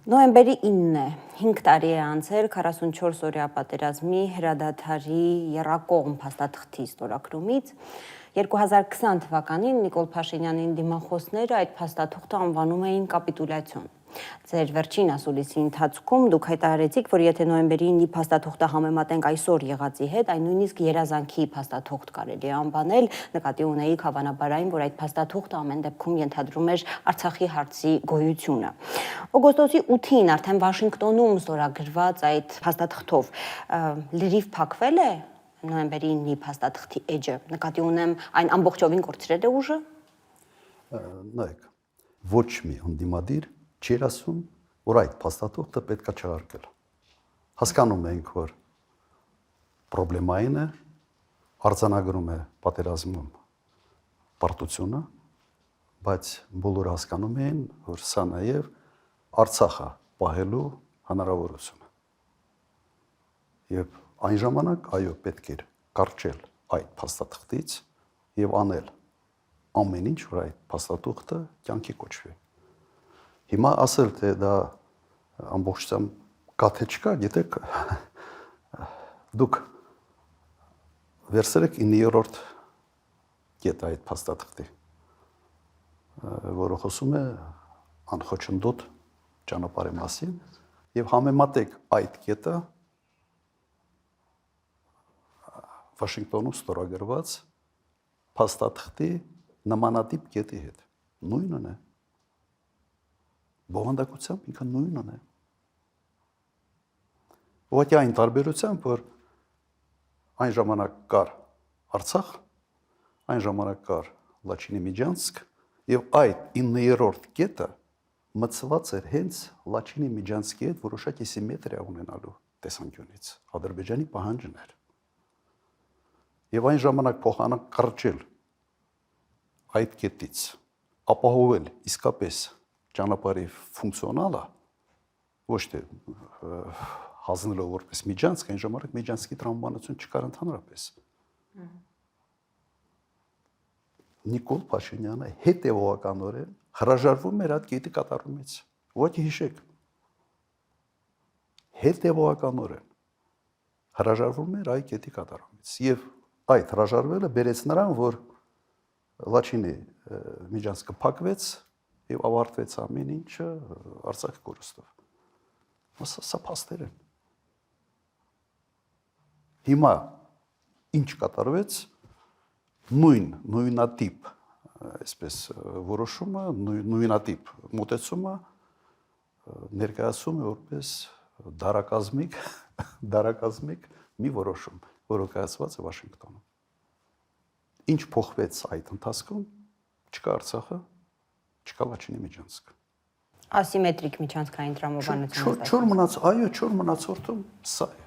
Նոյեմբերի 9-ն է, 5 տարի է անցել 44 օրյա պատերազմի հրադադարի եռակողմ փաստաթղթի ստորագրումից։ 2020 թվականին Նիկոլ Փաշինյանին դիմախոսները այդ փաստաթուղթը անվանում էին կապիտուլյացիոն։ Ձեր վերջին ասուլիսի ընթացքում դուք հայտարարեցիք, որ եթե նոյեմբերի 9-ի փաստաթուղթը համեմատենք այսօր եղածի հետ, այն նույնիսկ երազանքի փաստաթուղթ կարելի է անվանել, նկատի ունեիք հավանաբար այն, որ այդ փաստաթուղթը ամեն դեպքում ենթադրում էր Արցախի հարցի գոյությունը։ Օգոստոսի 8-ին արդեն Վաշինգտոնում ստորագրված այդ փաստաթղթով լրիվ փակվել է նոյեմբերի 9-ի փաստաթղթի էջը, նկատի ունեմ այն ամբողջովին կորցրել է ուժը։ Նայեք, ոչ մի ընդդիմադիր չէր ասում, որ այդ փաստաթուղթը պետք է չհարգել։ Հասկանում ենք, որ պրոբլեմային է, արձանագրում է պատերազմում պարտությունը, բայց բոլորը հասկանում էին, որ սա նաև Արցախը պահելու հնարավորություն է։ Եվ այն ժամանակ, այո, պետք էր կարճել այդ փաստաթղթից եւ անել ամեն ինչ, որ այդ փաստաթուղթը կյանքի կոչվի։ Հիմա ասել, թե դա ամբողջությամբ կա թե չկա, գիտեք, դուք վերցրեք 9-րդ կետ այդ փաստաթղթի, որը խոսում է անխոչնդոտ ճանապարհի մասին, եւ համեմատեք այդ կետը Վաշինգտոնում ստորագրված փաստաթղթի նմանատիպ կետի հետ։ Նույնն է։ Բովանդակությամբ ինքը նույնն է։ Ուղղակի այն տարբերությամբ, որ այն ժամանակ կար Արցախ, այն ժամանակ կար Լաչինի Միջանցք, եւ այդ 9-րդ կետը մցված էր հենց Լաչինի Միջանցքի հետ որոշակի սիմետրիա ունենալու տեսանկյունից։ Ադրբեջանի պահանջն էր։ Եվ այն ժամանակ փոխանակ կրճել այդ կետից, ապահովել իսկապես ճանապարհի ֆունկցիոնալը, ոչ թե հանձնելով որպես Միջանցք, այն ժամանակ Միջանցքի տրամաբանություն չկար ընդհանրապես։ Նիկոլ Փաշինյանը հետևողականորեն հրաժարվում էր այդ կետի կատարումից։ Ուղղակի հիշեք։ Հետևողականորեն հրաժարվում էր այդ կետի կատարումից։ Եվ այդ հրաժարվելը բերեց նրան, որ Լաչինի Միջանցքը փակվեց եւ ավարտվեց ամեն ինչը Արցախի կորստով։ Սա փաստեր են։ Հիմա ինչ կատարվեց, նույնատիպ, այսպես որոշումը, նույնատիպ մոտեցումը ներկայացում է որպես դարակազմիկ մի որոշում, որը կայացված է Վաշինգտոնում։ Ինչ փոխվեց այդ ընթացքում, չկա Արցախը, չկա Լաչինի Միջանցքը։ Ասիմետրիկ միջանցքային տրամաբանություն։ Չոր մնաց, այո, չոր մնացորդում սա է։